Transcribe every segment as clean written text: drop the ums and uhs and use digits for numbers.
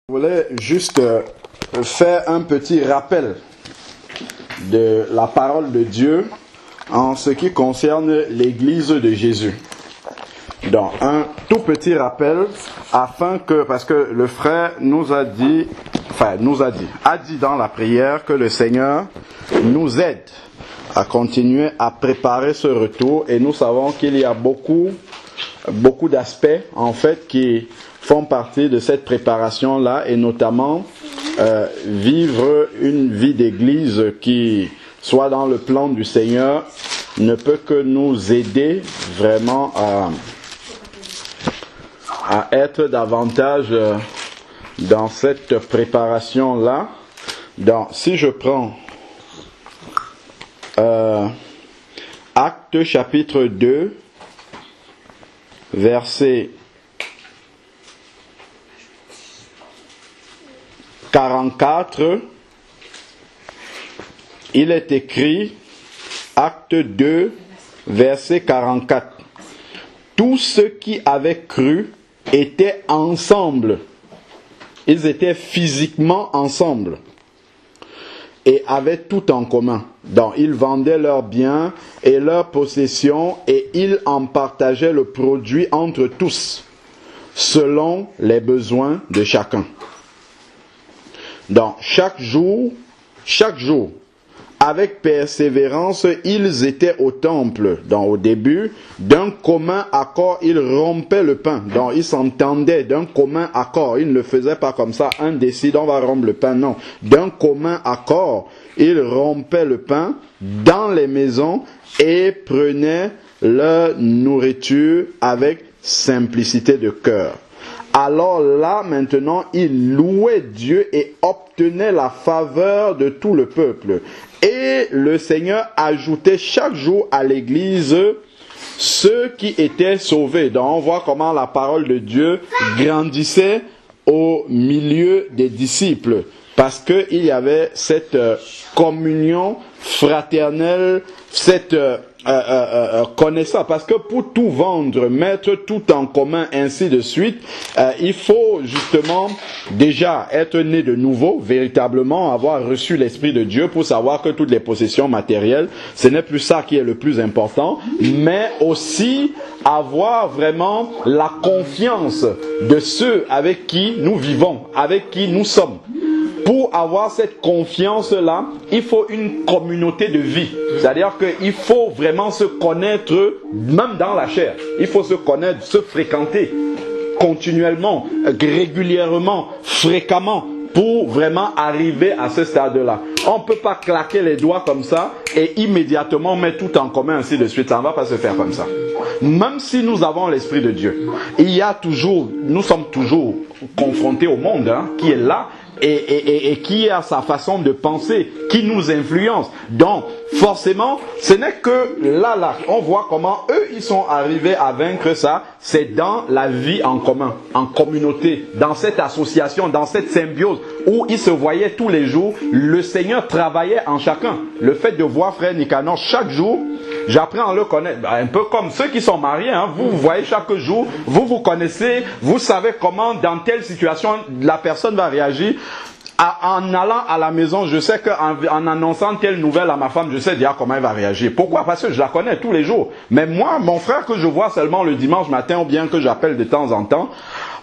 Je voulais juste faire un petit rappel de la parole de Dieu en ce qui concerne l'Église de Jésus. Donc, un tout petit rappel afin que, parce que le frère a dit dans la prière que le Seigneur nous aide à continuer à préparer ce retour, et nous savons qu'il y a beaucoup d'aspects en fait qui font partie de cette préparation-là, et notamment vivre une vie d'église qui soit dans le plan du Seigneur ne peut que nous aider vraiment à être davantage dans cette préparation-là. Donc, si je prends Actes chapitre 2, verset 44, il est écrit, Acte 2, verset 44. Tous ceux qui avaient cru étaient ensemble. Ils étaient physiquement ensemble et avaient tout en commun. Donc, ils vendaient leurs biens et leurs possessions et ils en partageaient le produit entre tous, selon les besoins de chacun. Donc, chaque jour, avec persévérance, ils étaient au temple. Donc, au début, d'un commun accord, ils rompaient le pain. Donc, ils s'entendaient d'un commun accord. Ils ne le faisaient pas comme ça, un décide, on va rompre le pain. Non, d'un commun accord, ils rompaient le pain dans les maisons et prenaient leur nourriture avec simplicité de cœur. Alors là, maintenant, ils louaient Dieu et obtenaient la faveur de tout le peuple. Et le Seigneur ajoutait chaque jour à l'église ceux qui étaient sauvés. Donc on voit comment la parole de Dieu grandissait au milieu des disciples. Parce qu'il y avait cette communion fraternelle, cette connaissance. Parce que pour tout vendre, mettre tout en commun, ainsi de suite, il faut justement déjà être né de nouveau, véritablement avoir reçu l'Esprit de Dieu pour savoir que toutes les possessions matérielles, ce n'est plus ça qui est le plus important, mais aussi avoir vraiment la confiance de ceux avec qui nous vivons, avec qui nous sommes. Pour avoir cette confiance-là, il faut une communauté de vie. C'est-à-dire qu'il faut vraiment se connaître, même dans la chair. Il faut se connaître, se fréquenter continuellement, régulièrement, fréquemment, pour vraiment arriver à ce stade-là. On ne peut pas claquer les doigts comme ça et immédiatement mettre tout en commun, ainsi de suite. Ça ne va pas se faire comme ça. Même si nous avons l'Esprit de Dieu, nous sommes toujours confrontés au monde qui est là, et qui a sa façon de penser, qui nous influence. Donc, forcément, ce n'est que là, on voit comment eux, ils sont arrivés à vaincre ça. C'est dans la vie en commun, en communauté, dans cette association, dans cette symbiose, où ils se voyaient tous les jours. Le Seigneur travaillait en chacun. Le fait de voir frère Nicanor chaque jour, j'apprends à le connaître. Un peu comme ceux qui sont mariés, vous voyez chaque jour, vous connaissez, vous savez comment dans telle situation la personne va réagir. En allant à la maison, je sais qu'en annonçant telle nouvelle à ma femme, je sais déjà comment elle va réagir. Pourquoi? Parce que je la connais tous les jours. Mais moi, mon frère que je vois seulement le dimanche matin ou bien que j'appelle de temps en temps,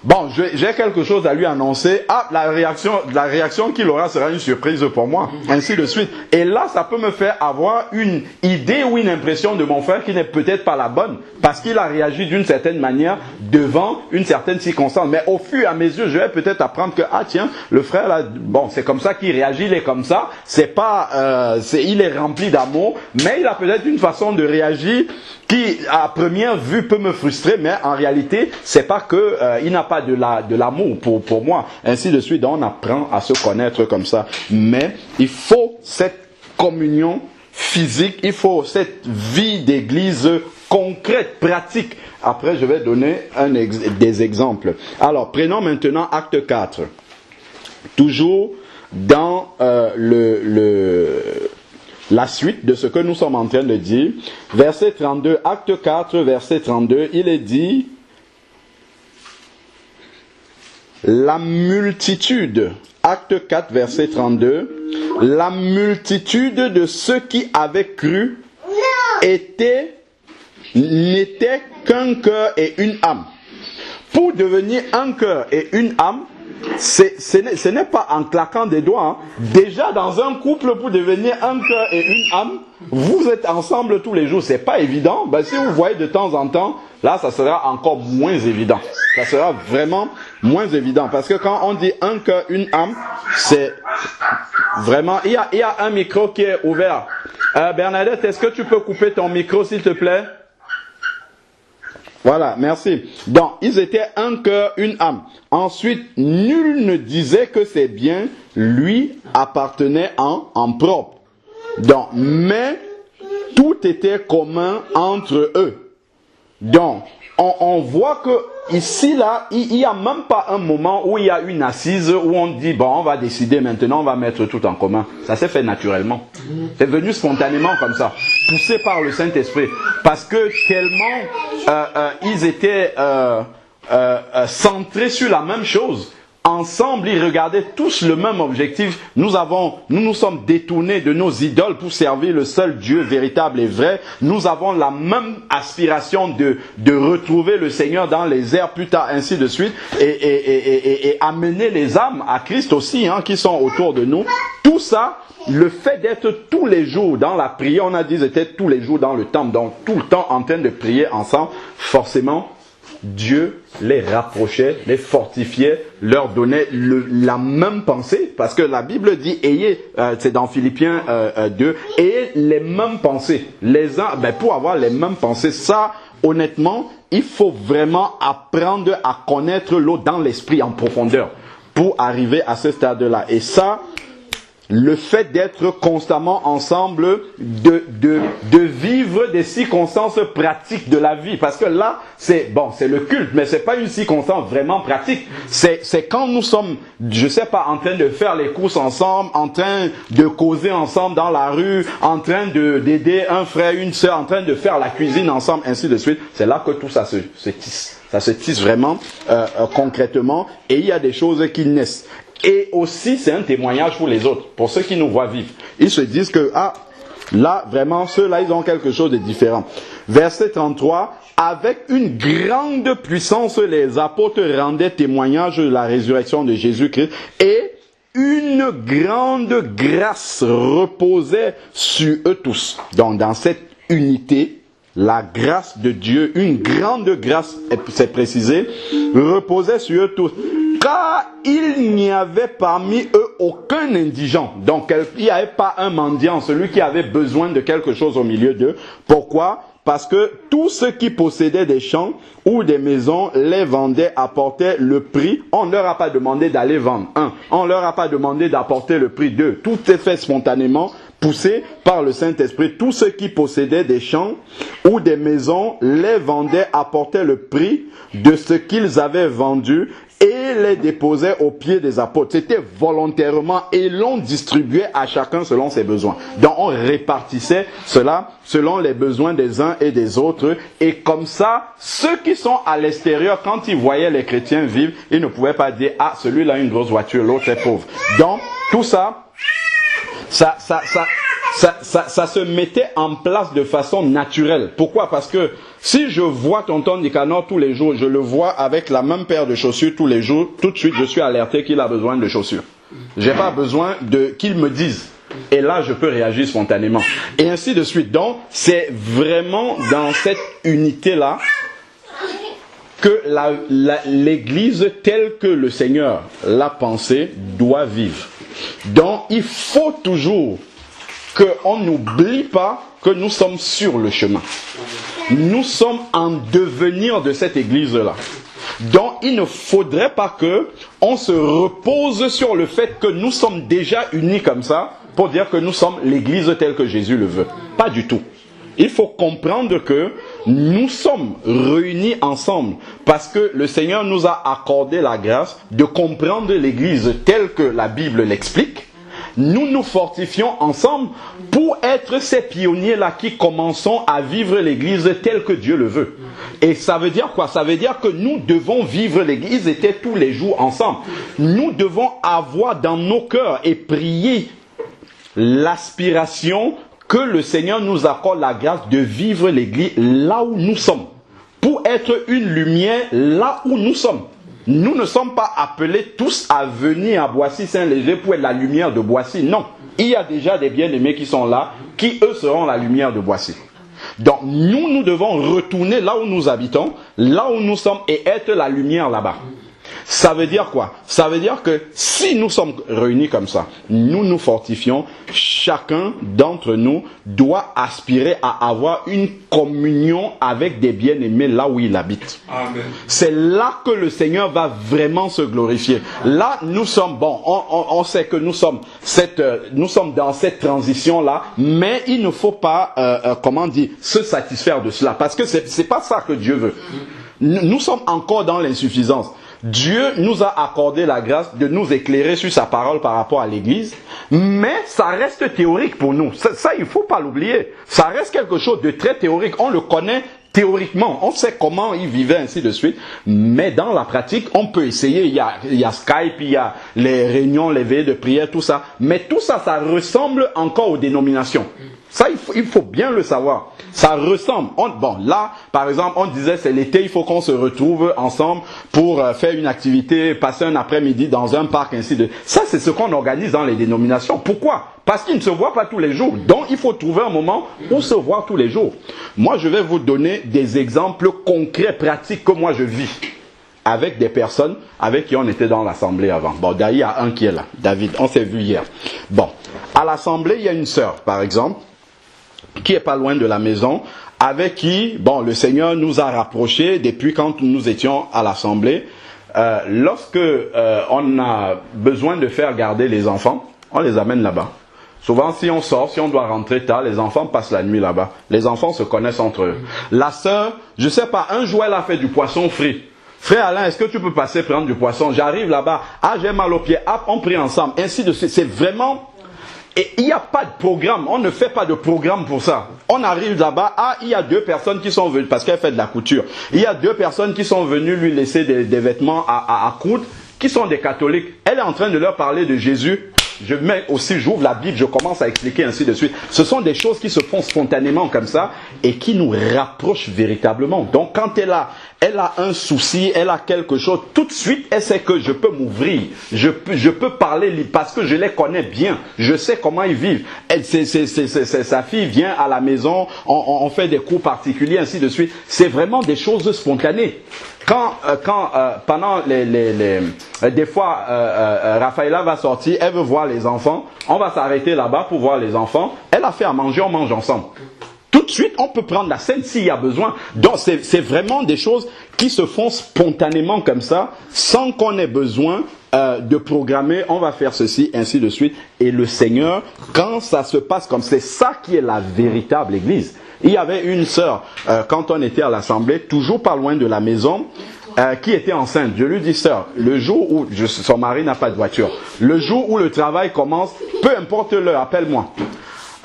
bon, j'ai quelque chose à lui annoncer. La réaction qu'il aura sera une surprise pour moi. Ainsi de suite. Et là, ça peut me faire avoir une idée ou une impression de mon frère qui n'est peut-être pas la bonne. Parce qu'il a réagi d'une certaine manière devant une certaine circonstance. Mais au fur et à mesure, je vais peut-être apprendre que, tiens, le frère là, bon, c'est comme ça qu'il réagit, il est comme ça. C'est pas, il est rempli d'amour. Mais il a peut-être une façon de réagir qui, à première vue, peut me frustrer, mais en réalité, c'est pas que il n'a pas de l'amour pour moi. Ainsi de suite, donc on apprend à se connaître comme ça. Mais il faut cette communion physique, il faut cette vie d'église concrète, pratique. Après, je vais donner des exemples. Alors, prenons maintenant Acte 4. Toujours dans la suite de ce que nous sommes en train de dire. Verset 32, Acte 4, verset 32, il est dit la multitude, acte 4, verset 32, la multitude de ceux qui avaient cru n'était qu'un cœur et une âme. Pour devenir un cœur et une âme, ce n'est pas en claquant des doigts. Hein. Déjà dans un couple, pour devenir un cœur et une âme, vous êtes ensemble tous les jours. C'est pas évident. Ben, si vous voyez de temps en temps, là, ça sera encore moins évident. Ça sera vraiment moins évident. Parce que quand on dit un cœur, une âme, c'est vraiment... Il y a un micro qui est ouvert. Bernadette, est-ce que tu peux couper ton micro, s'il te plaît? Voilà, merci. Donc, ils étaient un cœur, une âme. Ensuite, nul ne disait que ses biens lui appartenaient en propre. Donc, mais tout était commun entre eux. Donc, on voit que ici, là, il n'y a même pas un moment où il y a une assise où on dit, bon, on va décider maintenant, on va mettre tout en commun. Ça s'est fait naturellement. C'est venu spontanément comme ça, poussé par le Saint-Esprit. Parce que tellement ils étaient centrés sur la même chose. Ensemble, ils regardaient tous le même objectif. Nous nous sommes détournés de nos idoles pour servir le seul Dieu véritable et vrai. Nous avons la même aspiration de retrouver le Seigneur dans les airs plus tard, ainsi de suite, et amener les âmes à Christ aussi, hein, qui sont autour de nous. Tout ça, le fait d'être tous les jours dans la prière, on a dit, ils étaient tous les jours dans le temple, donc tout le temps en train de prier ensemble, forcément, Dieu les rapprochait, les fortifiait, leur donnait la même pensée, parce que la Bible dit, c'est dans Philippiens 2, ayez les mêmes pensées. Les uns, pour avoir les mêmes pensées, ça, honnêtement, il faut vraiment apprendre à connaître l'autre dans l'esprit en profondeur, pour arriver à ce stade-là. Et ça, le fait d'être constamment ensemble, de vivre des circonstances pratiques de la vie. Parce que là, c'est le culte, mais c'est pas une circonstance vraiment pratique. C'est quand nous sommes, je sais pas, en train de faire les courses ensemble, en train de causer ensemble dans la rue, en train d'aider un frère, une sœur, en train de faire la cuisine ensemble, ainsi de suite. C'est là que tout ça se tisse. Ça se tisse vraiment concrètement, et il y a des choses qui naissent. Et aussi, c'est un témoignage pour les autres, pour ceux qui nous voient vivre. Ils se disent que, là, vraiment, ceux-là, ils ont quelque chose de différent. Verset 33, avec une grande puissance, les apôtres rendaient témoignage de la résurrection de Jésus-Christ, et une grande grâce reposait sur eux tous. Donc, dans cette unité, la grâce de Dieu, une grande grâce, c'est précisé, reposait sur eux tous. Car il n'y avait parmi eux aucun indigent. Donc, il n'y avait pas un mendiant, celui qui avait besoin de quelque chose au milieu d'eux. Pourquoi? Parce que tous ceux qui possédaient des champs ou des maisons les vendaient, apportaient le prix. On ne leur a pas demandé d'aller vendre. On ne leur a pas demandé d'apporter le prix. 2. Tout est fait spontanément, poussé par le Saint-Esprit. Tous ceux qui possédaient des champs ou des maisons les vendaient, apportaient le prix de ce qu'ils avaient vendu et les déposaient aux pieds des apôtres. C'était volontairement, et l'on distribuait à chacun selon ses besoins. Donc on répartissait cela selon les besoins des uns et des autres. Et comme ça, ceux qui sont à l'extérieur, quand ils voyaient les chrétiens vivre, ils ne pouvaient pas dire, celui-là a une grosse voiture, l'autre est pauvre. Donc tout ça, ça se mettait en place de façon naturelle. Pourquoi? Parce que si je vois tonton Nicanor tous les jours, je le vois avec la même paire de chaussures tous les jours, tout de suite je suis alerté qu'il a besoin de chaussures. J'ai pas besoin qu'il me dise. Et là, je peux réagir spontanément. Et ainsi de suite. Donc, c'est vraiment dans cette unité-là que l'Église telle que le Seigneur l'a pensée doit vivre. Donc, il faut toujours qu'on n'oublie pas que nous sommes sur le chemin. Nous sommes en devenir de cette Église-là. Donc, il ne faudrait pas que on se repose sur le fait que nous sommes déjà unis comme ça pour dire que nous sommes l'Église telle que Jésus le veut. Pas du tout. Il faut comprendre que nous sommes réunis ensemble parce que le Seigneur nous a accordé la grâce de comprendre l'Église telle que la Bible l'explique. Nous nous fortifions ensemble pour être ces pionniers-là qui commençons à vivre l'Église telle que Dieu le veut. Et ça veut dire quoi? Ça veut dire que nous devons vivre l'Église. Ils étaient tous les jours ensemble. Nous devons avoir dans nos cœurs et prier l'aspiration que le Seigneur nous accorde la grâce de vivre l'Église là où nous sommes. Pour être une lumière là où nous sommes. Nous ne sommes pas appelés tous à venir à Boissy-Saint-Léger pour être la lumière de Boissy. Non. Il y a déjà des bien-aimés qui sont là, qui eux seront la lumière de Boissy. Donc nous devons retourner là où nous habitons, là où nous sommes et être la lumière là-bas. Ça veut dire quoi? Ça veut dire que si nous sommes réunis comme ça, nous nous fortifions, chacun d'entre nous doit aspirer à avoir une communion avec des bien-aimés là où il habite. Amen. C'est là que le Seigneur va vraiment se glorifier. Là, nous sommes, bon, on sait que nous sommes dans cette transition-là, mais il ne faut pas, se satisfaire de cela, parce que c'est pas ça que Dieu veut. Nous sommes encore dans l'insuffisance. Dieu nous a accordé la grâce de nous éclairer sur sa parole par rapport à l'Église, mais ça reste théorique pour nous. Ça il ne faut pas l'oublier. Ça reste quelque chose de très théorique. On le connaît théoriquement. On sait comment il vivait, ainsi de suite. Mais dans la pratique, on peut essayer. Il y a Skype, il y a les réunions, les veillées de prière, tout ça. Mais tout ça, ça ressemble encore aux dénominations. Ça, il faut bien le savoir. Ça ressemble. Bon, là, par exemple, on disait c'est l'été, il faut qu'on se retrouve ensemble pour faire une activité, passer un après-midi dans un parc, ainsi de... Ça, c'est ce qu'on organise dans les dénominations. Pourquoi? Parce qu'ils ne se voient pas tous les jours. Donc, il faut trouver un moment où se voir tous les jours. Moi, je vais vous donner des exemples concrets, pratiques que moi je vis avec des personnes avec qui on était dans l'assemblée avant. Bon, d'ailleurs, il y a un qui est là, David. On s'est vu hier. Bon, à l'assemblée, il y a une sœur, par exemple, qui est pas loin de la maison, avec qui, bon, le Seigneur nous a rapprochés depuis quand nous étions à l'assemblée. Lorsque on a besoin de faire garder les enfants, on les amène là-bas. Souvent, si on sort, si on doit rentrer tard, les enfants passent la nuit là-bas. Les enfants se connaissent entre eux. La sœur, je sais pas, un jour elle a fait du poisson frit. Frère Alain, est-ce que tu peux passer prendre du poisson? J'arrive là-bas, ah j'ai mal aux pieds, hop, on prie ensemble, ainsi de suite. C'est vraiment... Et il n'y a pas de programme, on ne fait pas de programme pour ça. On arrive là-bas, ah, il y a 2 personnes qui sont venues, parce qu'elle fait de la couture. Il y a 2 personnes qui sont venues lui laisser des vêtements à coudre, qui sont des catholiques. Elle est en train de leur parler de Jésus. Je mets aussi, j'ouvre la Bible, je commence à expliquer ainsi de suite. Ce sont des choses qui se font spontanément comme ça et qui nous rapprochent véritablement. Donc quand elle a un souci, elle a quelque chose, tout de suite elle sait que je peux m'ouvrir, je peux parler parce que je les connais bien, je sais comment ils vivent. Sa fille vient à la maison, on fait des cours particuliers ainsi de suite. C'est vraiment des choses spontanées. Pendant des fois, Raphaëla va sortir, elle veut voir les enfants, on va s'arrêter là-bas pour voir les enfants, elle a fait à manger, on mange ensemble. Tout de suite, on peut prendre la scène s'il y a besoin. Donc, c'est vraiment des choses qui se font spontanément comme ça, sans qu'on ait besoin de programmer, on va faire ceci, ainsi de suite. Et le Seigneur, quand ça se passe comme c'est ça qui est la véritable Église. Il y avait une sœur, quand on était à l'assemblée, toujours pas loin de la maison, qui était enceinte. Je lui dis, sœur, le jour où son mari n'a pas de voiture, le jour où le travail commence, peu importe l'heure, appelle-moi.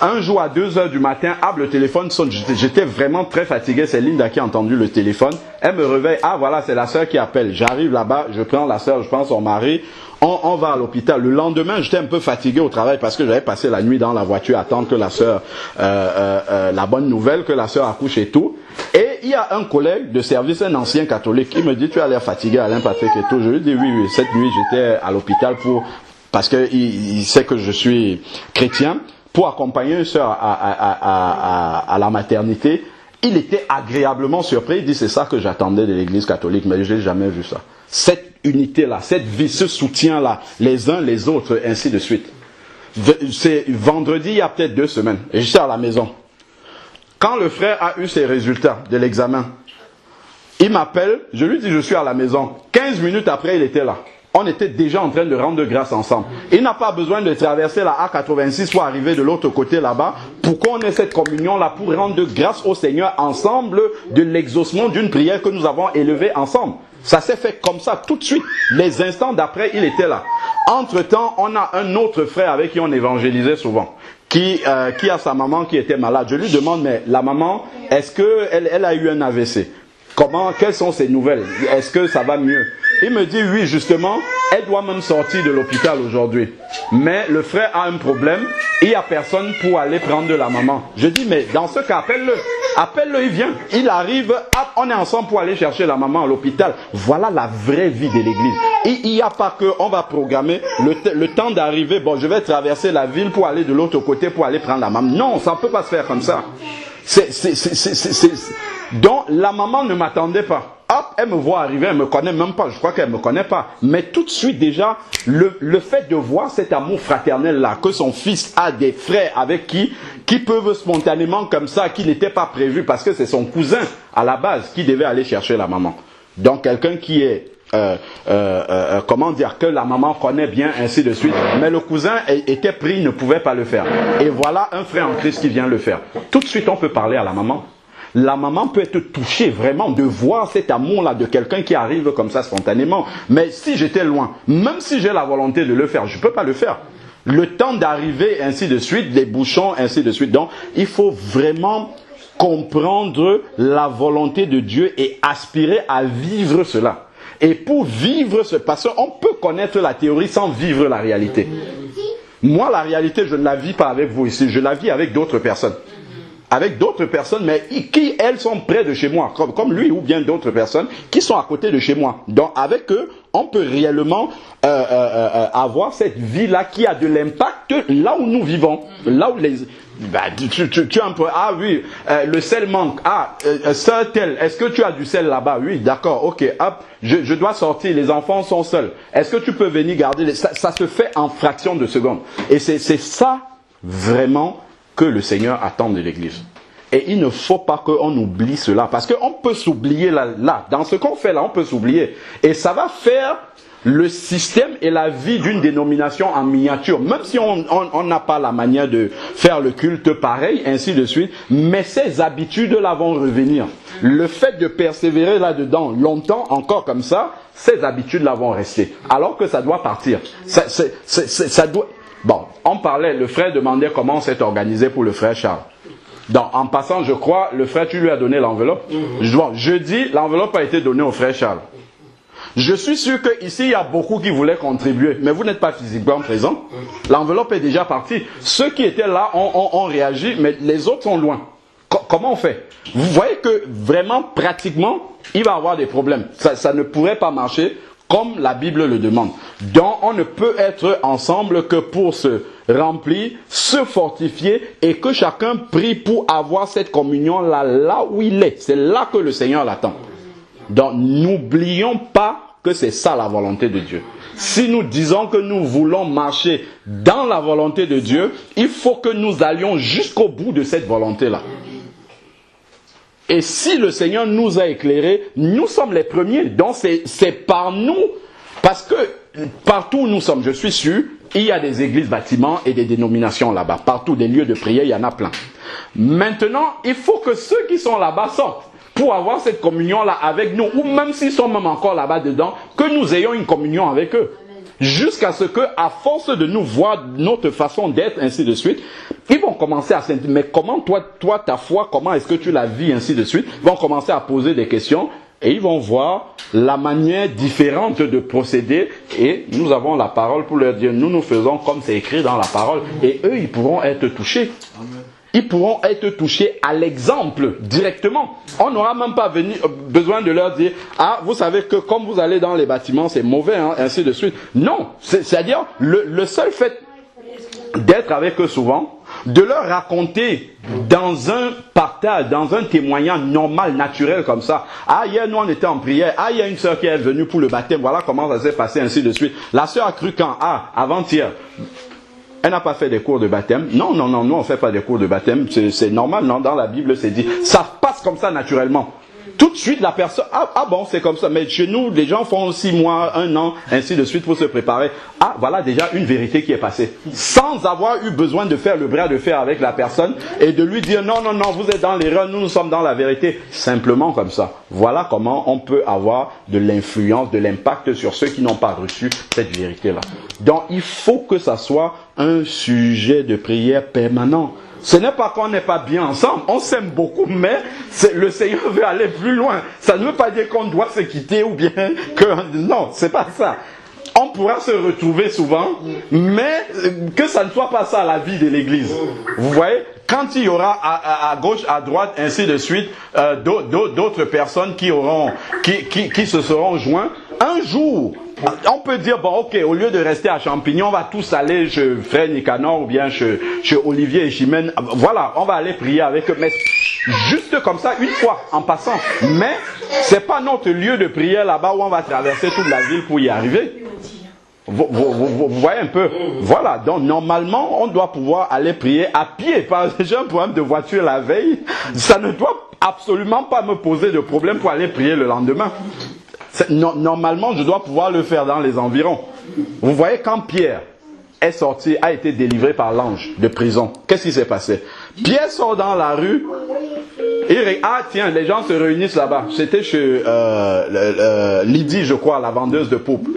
Un jour à 2h du matin, le téléphone sonne. J'étais vraiment très fatigué. C'est Linda qui a entendu le téléphone. Elle me réveille. Ah voilà, c'est la sœur qui appelle. J'arrive là-bas, je prends la sœur, je prends son mari. On va à l'hôpital. Le lendemain, j'étais un peu fatigué au travail parce que j'avais passé la nuit dans la voiture à attendre que la sœur, la bonne nouvelle, que la sœur accouche et tout. Et il y a un collègue de service, un ancien catholique, qui me dit, tu as l'air fatigué, Alain Patrick et tout. Je lui dis, oui, cette nuit, j'étais à l'hôpital parce que il sait que je suis chrétien, pour accompagner une sœur à la maternité. Il était agréablement surpris. Il dit, c'est ça que j'attendais de l'église catholique, mais je n'ai jamais vu ça. Cette unité-là, cette vie, ce soutien-là, les uns les autres, ainsi de suite. C'est vendredi, il y a peut-être 2 semaines, et j'étais à la maison. Quand le frère a eu ses résultats de l'examen, il m'appelle, je lui dis, je suis à la maison. 15 minutes après, il était là. On était déjà en train de rendre grâce ensemble. Il n'a pas besoin de traverser la A86 pour arriver de l'autre côté là-bas, pour qu'on ait cette communion-là, pour rendre grâce au Seigneur ensemble de l'exaucement d'une prière que nous avons élevée ensemble. Ça s'est fait comme ça tout de suite. Les instants d'après, il était là. Entre-temps, on a un autre frère avec qui on évangélisait souvent. qui a sa maman qui était malade. Je lui demande, mais la maman, est-ce qu'elle a eu un AVC? Quelles sont ses nouvelles? Est-ce que ça va mieux? Il me dit, oui, justement, elle doit même sortir de l'hôpital aujourd'hui. Mais le frère a un problème, il n'y a personne pour aller prendre la maman. Je dis, mais dans ce cas, appelle-le. Appelle-le, il vient. Il arrive, on est ensemble pour aller chercher la maman à l'hôpital. Voilà la vraie vie de l'église. Il n'y a pas que on va programmer le temps d'arriver. Bon, je vais traverser la ville pour aller de l'autre côté pour aller prendre la maman. Non, ça ne peut pas se faire comme ça. Donc, la maman ne m'attendait pas. Hop, elle me voit arriver, elle ne me connaît même pas. Je crois qu'elle ne me connaît pas. Mais tout de suite, déjà, le fait de voir cet amour fraternel-là, que son fils a des frères avec qui peuvent spontanément comme ça, qui n'était pas prévu, parce que c'est son cousin, à la base, qui devait aller chercher la maman. Donc, quelqu'un qui est, comment dire, que la maman connaît bien, ainsi de suite. Mais le cousin était pris, il ne pouvait pas le faire. Et voilà un frère en Christ qui vient le faire. Tout de suite, on peut parler à la maman. La maman peut être touchée vraiment de voir cet amour-là de quelqu'un qui arrive comme ça spontanément. Mais si j'étais loin, même si j'ai la volonté de le faire, je ne peux pas le faire. Le temps d'arriver, ainsi de suite, les bouchons, ainsi de suite. Donc, il faut vraiment comprendre la volonté de Dieu et aspirer à vivre cela. Et pour vivre ce, parce qu'on peut connaître la théorie sans vivre la réalité. Moi, la réalité, je ne la vis pas avec vous ici, je la vis avec d'autres personnes. Avec d'autres personnes, mais qui, elles, sont près de chez moi, comme lui ou bien d'autres personnes qui sont à côté de chez moi. Donc, avec eux, on peut réellement avoir cette vie-là qui a de l'impact là où nous vivons. Là où les... tu un peu... Ah oui, le sel manque. Ah, ça tel. Est-ce que tu as du sel là-bas? Oui, d'accord, ok. Hop, je dois sortir, les enfants sont seuls. Est-ce que tu peux venir garder ça se fait en fraction de seconde. Et c'est ça, vraiment... que le Seigneur attend de l'Église. Et il ne faut pas qu'on oublie cela. Parce qu'on peut s'oublier là. Dans ce qu'on fait là, on peut s'oublier. Et ça va faire le système et la vie d'une dénomination en miniature. Même si on n'a pas la manière de faire le culte pareil, ainsi de suite. Mais ces habitudes-là vont revenir. Le fait de persévérer là-dedans longtemps, encore comme ça, ces habitudes-là vont rester. Alors que ça doit partir. Ça doit... Bon, on parlait, le frère demandait comment on s'est organisé pour le frère Charles. Donc, en passant, je crois, le frère, tu lui as donné l'enveloppe. Jeudi, l'enveloppe a été donnée au frère Charles. Je suis sûr qu'ici, il y a beaucoup qui voulaient contribuer, mais vous n'êtes pas physiquement présents. L'enveloppe est déjà partie. Ceux qui étaient là ont réagi, mais les autres sont loin. Comment on fait? Vous voyez que vraiment, pratiquement, il va y avoir des problèmes. Ça ne pourrait pas marcher comme la Bible le demande. Donc, on ne peut être ensemble que pour se remplir, se fortifier et que chacun prie pour avoir cette communion-là, là où il est. C'est là que le Seigneur l'attend. Donc, n'oublions pas que c'est ça la volonté de Dieu. Si nous disons que nous voulons marcher dans la volonté de Dieu, il faut que nous allions jusqu'au bout de cette volonté-là. Et si le Seigneur nous a éclairés, nous sommes les premiers. Donc c'est par nous, parce que partout où nous sommes, je suis sûr, il y a des églises, bâtiments et des dénominations là-bas. Partout, des lieux de prière, il y en a plein. Maintenant, il faut que ceux qui sont là-bas sortent pour avoir cette communion-là avec nous, ou même s'ils sont même encore là-bas dedans, que nous ayons une communion avec eux. Jusqu'à ce que, à force de nous voir notre façon d'être, ainsi de suite, ils vont commencer à s'intéresser. Mais comment toi, ta foi, comment est-ce que tu la vis, ainsi de suite, ils vont commencer à poser des questions et ils vont voir la manière différente de procéder. Et nous avons la parole pour leur dire, nous faisons comme c'est écrit dans la parole. Et eux, ils pourront être touchés. Amen. Ils pourront être touchés à l'exemple directement. On n'aura même pas besoin de leur dire « Ah, vous savez que comme vous allez dans les bâtiments, c'est mauvais, hein, ainsi de suite. » Non, c'est-à-dire le seul fait d'être avec eux souvent, de leur raconter dans un partage, dans un témoignage normal, naturel comme ça. « Ah, hier, nous, on était en prière. Ah, il y a une sœur qui est venue pour le baptême. Voilà comment ça s'est passé, ainsi de suite. La sœur a cru quand? Ah, avant-hier. » Elle n'a pas fait des cours de baptême. Non, nous on ne fait pas des cours de baptême. C'est normal, non? Dans la Bible, c'est dit. Ça passe comme ça naturellement. Tout de suite, la personne, ah bon, c'est comme ça. Mais chez nous, les gens font 6 mois, 1 an, ainsi de suite pour se préparer. Ah, voilà déjà une vérité qui est passée. Sans avoir eu besoin de faire le bras de fer avec la personne et de lui dire non, non, non, vous êtes dans l'erreur, nous sommes dans la vérité. Simplement comme ça. Voilà comment on peut avoir de l'influence, de l'impact sur ceux qui n'ont pas reçu cette vérité-là. Donc, il faut que ça soit un sujet de prière permanent. Ce n'est pas qu'on n'est pas bien ensemble, on s'aime beaucoup, mais le Seigneur veut aller plus loin. Ça ne veut pas dire qu'on doit se quitter ou bien que... Non, c'est pas ça. On pourra se retrouver souvent, mais que ça ne soit pas ça la vie de l'Église. Vous voyez, quand il y aura à gauche, à droite, ainsi de suite, d'autres personnes qui se seront joints, un jour... On peut dire, bon, ok, au lieu de rester à Champignon, on va tous aller chez Frère Nicanor ou bien chez Olivier et Chimène. Voilà, on va aller prier avec eux. Mais juste comme ça, une fois, en passant. Mais c'est pas notre lieu de prière là-bas où on va traverser toute la ville pour y arriver. Vous voyez un peu. Voilà, donc normalement, on doit pouvoir aller prier à pied. J'ai un problème de voiture la veille. Ça ne doit absolument pas me poser de problème pour aller prier le lendemain. Normalement, je dois pouvoir le faire dans les environs. Vous voyez, quand Pierre est sorti, a été délivré par l'ange de prison, qu'est-ce qui s'est passé? Pierre sort dans la rue, ah tiens, les gens se réunissent là-bas. C'était chez Lydie, je crois, la vendeuse de poupes.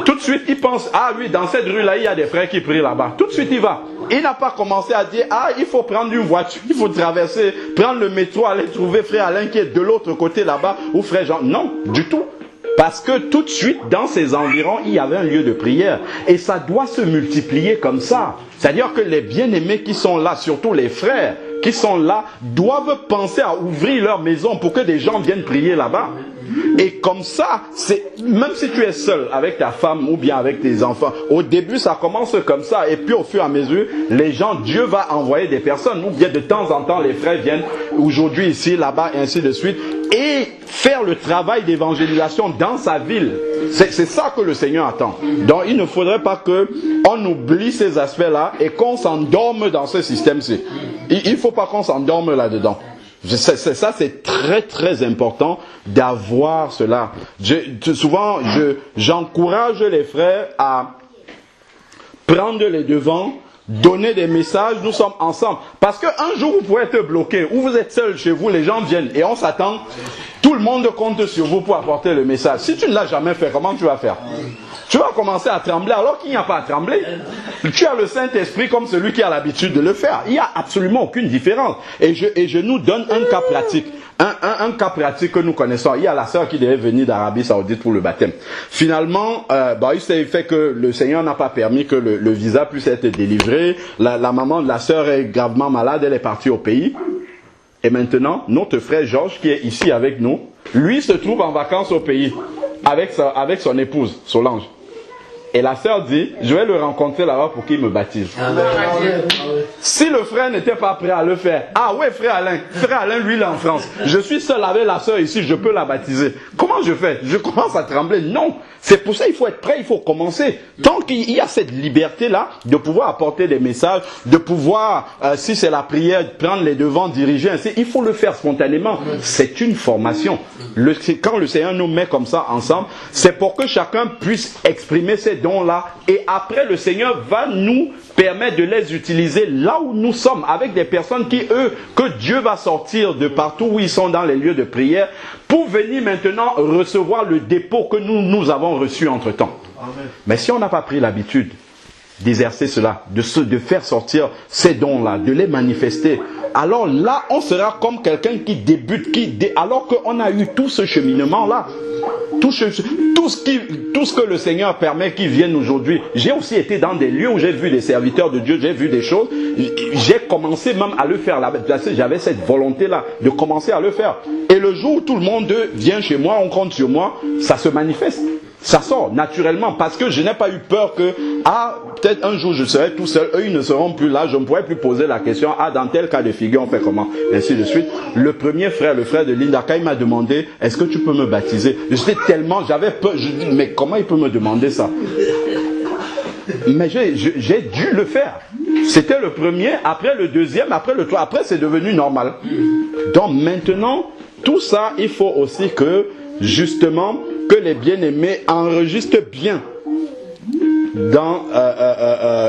Tout de suite, il pense, ah oui, dans cette rue-là, il y a des frères qui prient là-bas. Tout de suite, il va. Il n'a pas commencé à dire, ah, il faut prendre une voiture, il faut traverser, prendre le métro, aller trouver frère Alain qui est de l'autre côté là-bas, ou frère Jean. Non, du tout. Parce que tout de suite, dans ces environs, il y avait un lieu de prière. Et ça doit se multiplier comme ça. C'est-à-dire que les bien-aimés qui sont là, surtout les frères qui sont là, doivent penser à ouvrir leur maison pour que des gens viennent prier là-bas. Et comme ça, même si tu es seul avec ta femme ou bien avec tes enfants, au début ça commence comme ça, et puis au fur et à mesure, les gens, Dieu va envoyer des personnes, ou bien de temps en temps les frères viennent aujourd'hui ici, là-bas, et ainsi de suite, et faire le travail d'évangélisation dans sa ville. C'est ça que le Seigneur attend. Donc il ne faudrait pas qu'on oublie ces aspects-là et qu'on s'endorme dans ce système-ci. Il ne faut pas qu'on s'endorme là-dedans. Ça, c'est très très important d'avoir cela. Souvent, j'encourage les frères à prendre les devants, donner des messages, nous sommes ensemble. Parce qu'un jour, vous pouvez être bloqué, ou vous êtes seul chez vous, les gens viennent et on s'attend. Tout le monde compte sur vous pour apporter le message. Si tu ne l'as jamais fait, comment tu vas faire? Tu vas commencer à trembler alors qu'il n'y a pas à trembler. Tu as le Saint-Esprit comme celui qui a l'habitude de le faire. Il n'y a absolument aucune différence. Et je nous donne un cas pratique. Un cas pratique que nous connaissons. Il y a la sœur qui devait venir d'Arabie Saoudite pour le baptême. Finalement, il s'est fait que le Seigneur n'a pas permis que le visa puisse être délivré. La maman de la sœur est gravement malade, elle est partie au pays. Et maintenant, notre frère Georges, qui est ici avec nous, lui se trouve en vacances au pays avec son épouse, Solange. Et la sœur dit, je vais le rencontrer là-bas pour qu'il me baptise. Si le frère n'était pas prêt à le faire, ah ouais, frère Alain, lui, il est en France. Je suis seul avec la sœur ici, je peux la baptiser. Comment je fais? Je commence à trembler. Non, c'est pour ça qu'il faut être prêt, il faut commencer. Tant qu'il y a cette liberté-là, de pouvoir apporter des messages, de pouvoir, si c'est la prière, prendre les devants, diriger ainsi, il faut le faire spontanément. C'est une formation. Quand le Seigneur nous met comme ça ensemble, c'est pour que chacun puisse exprimer ses dons-là, et après le Seigneur va nous permettre de les utiliser là où nous sommes, avec des personnes que Dieu va sortir de partout où ils sont dans les lieux de prière, pour venir maintenant recevoir le dépôt que nous avons reçu entre-temps. Mais si on n'a pas pris l'habitude d'exercer cela, de faire sortir ces dons-là, de les manifester, alors là, on sera comme quelqu'un qui débute, alors qu'on a eu tout ce cheminement-là. Tout ce que le Seigneur permet qu'ils viennent aujourd'hui. J'ai aussi été dans des lieux où j'ai vu des serviteurs de Dieu, j'ai vu des choses. J'ai commencé même à le faire. J'avais cette volonté-là de commencer à le faire. Et le jour où tout le monde vient chez moi, on compte sur moi, ça se manifeste. Ça sort naturellement parce que je n'ai pas eu peur que, peut-être un jour je serai tout seul, eux ils ne seront plus là, je ne pourrai plus poser la question, dans tel cas de figure on fait comment, ainsi de suite. Le premier frère, le frère de Linda, quand il m'a demandé, est-ce que tu peux me baptiser? J'avais peur, je dis, mais comment il peut me demander ça? Mais j'ai dû le faire. C'était le premier, après le deuxième, après le troisième, après c'est devenu normal. Donc maintenant, tout ça, il faut aussi que, justement, que les bien-aimés enregistrent bien.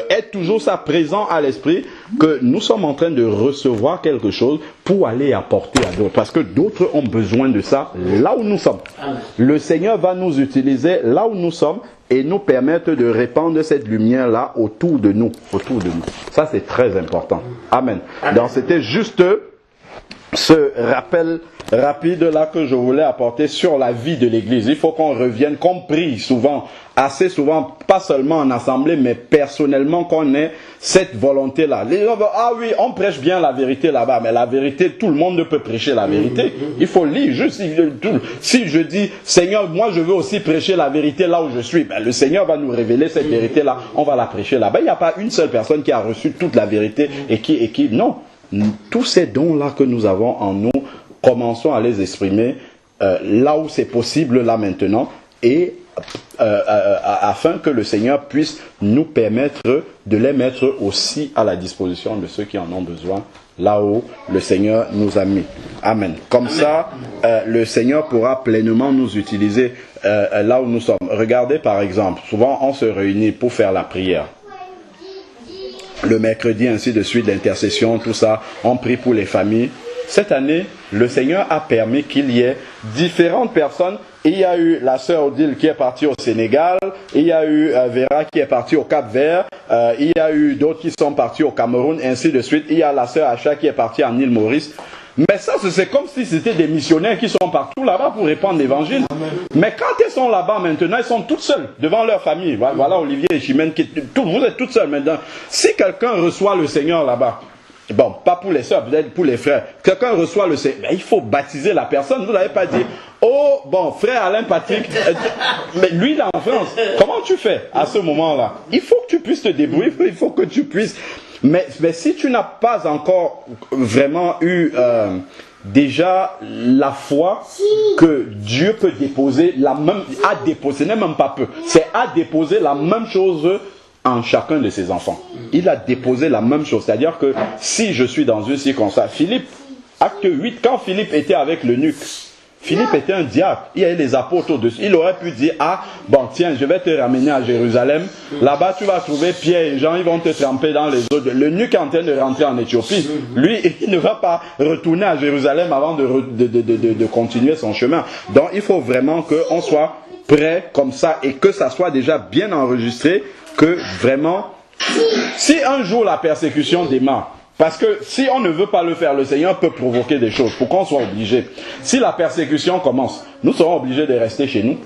Être toujours ça présent à l'esprit que nous sommes en train de recevoir quelque chose pour aller apporter à d'autres, parce que d'autres ont besoin de ça là où nous sommes. Le Seigneur va nous utiliser là où nous sommes et nous permettre de répandre cette lumière là autour de nous, ça c'est très important. Amen. Donc c'était juste ce rappel rapide là que je voulais apporter sur la vie de l'Église. Il faut qu'on revienne, qu'on prie souvent, assez souvent, pas seulement en assemblée, mais personnellement, qu'on ait cette volonté-là. Les gens disent, ah oui, on prêche bien la vérité là-bas, mais la vérité, tout le monde ne peut prêcher la vérité. Il faut lire juste. Si je dis, Seigneur, moi je veux aussi prêcher la vérité là où je suis, ben, le Seigneur va nous révéler cette vérité-là, on va la prêcher là-bas. Il n'y a pas une seule personne qui a reçu toute la vérité et qui non. Tous ces dons-là que nous avons en nous, commençons à les exprimer là où c'est possible, là maintenant, et afin que le Seigneur puisse nous permettre de les mettre aussi à la disposition de ceux qui en ont besoin, là où le Seigneur nous a mis. Amen. Comme ça, le Seigneur pourra pleinement nous utiliser là où nous sommes. Regardez par exemple, souvent on se réunit pour faire la prière. Le mercredi, ainsi de suite, l'intercession, tout ça, on prie pour les familles. Cette année, le Seigneur a permis qu'il y ait différentes personnes. Il y a eu la sœur Odile qui est partie au Sénégal, il y a eu Vera qui est partie au Cap-Vert, il y a eu d'autres qui sont partis au Cameroun, ainsi de suite. Il y a la sœur Acha qui est partie en île Maurice. Mais ça, c'est comme si c'était des missionnaires qui sont partout là-bas pour répandre l'évangile. Mais quand ils sont là-bas maintenant, ils sont toutes seules devant leur famille. Voilà Olivier et Chimène, vous êtes toutes seules maintenant. Si quelqu'un reçoit le Seigneur là-bas, bon, pas pour les sœurs, peut-être pour les frères, quelqu'un reçoit le Seigneur, ben, il faut baptiser la personne. Vous n'avez pas dit, oh, bon, frère Alain Patrick, mais lui il est en France, comment tu fais à ce moment-là? Il faut que tu puisses te débrouiller, il faut que tu puisses... Mais si tu n'as pas encore vraiment eu déjà la foi que Dieu peut déposer la même, à déposer, n'est même pas peu, c'est à déposer la même chose en chacun de ses enfants. Il a déposé la même chose, c'est-à-dire que si je suis dans une circonstance, Philippe, acte 8, quand Philippe était avec l'eunuque, Philippe était un diacre, il y avait les apôtres au-dessus. Il aurait pu dire, ah, bon tiens, je vais te ramener à Jérusalem, là-bas tu vas trouver Pierre et Jean, ils vont te tremper dans les eaux. L'eunuque est en train de rentrer en Éthiopie, lui, il ne va pas retourner à Jérusalem avant de continuer son chemin. Donc il faut vraiment qu'on soit prêt comme ça et que ça soit déjà bien enregistré, que vraiment, si un jour la persécution démarre, parce que si on ne veut pas le faire, le Seigneur peut provoquer des choses pour qu'on soit obligé. Si la persécution commence, nous serons obligés de rester chez nous.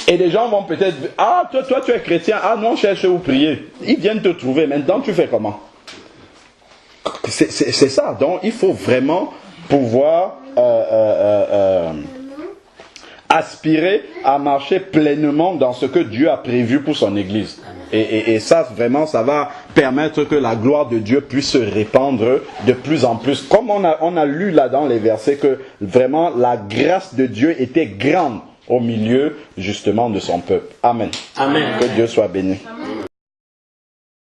Et des gens vont peut-être dire, ah, toi tu es chrétien, ah non, cherche où prier. Ils viennent te trouver, maintenant tu fais comment? C'est ça, donc il faut vraiment pouvoir aspirer à marcher pleinement dans ce que Dieu a prévu pour son Église. Et ça, vraiment, ça va permettre que la gloire de Dieu puisse se répandre de plus en plus. Comme on a lu là dans les versets que vraiment la grâce de Dieu était grande au milieu justement de son peuple. Amen. Amen. Que Dieu soit béni. Amen.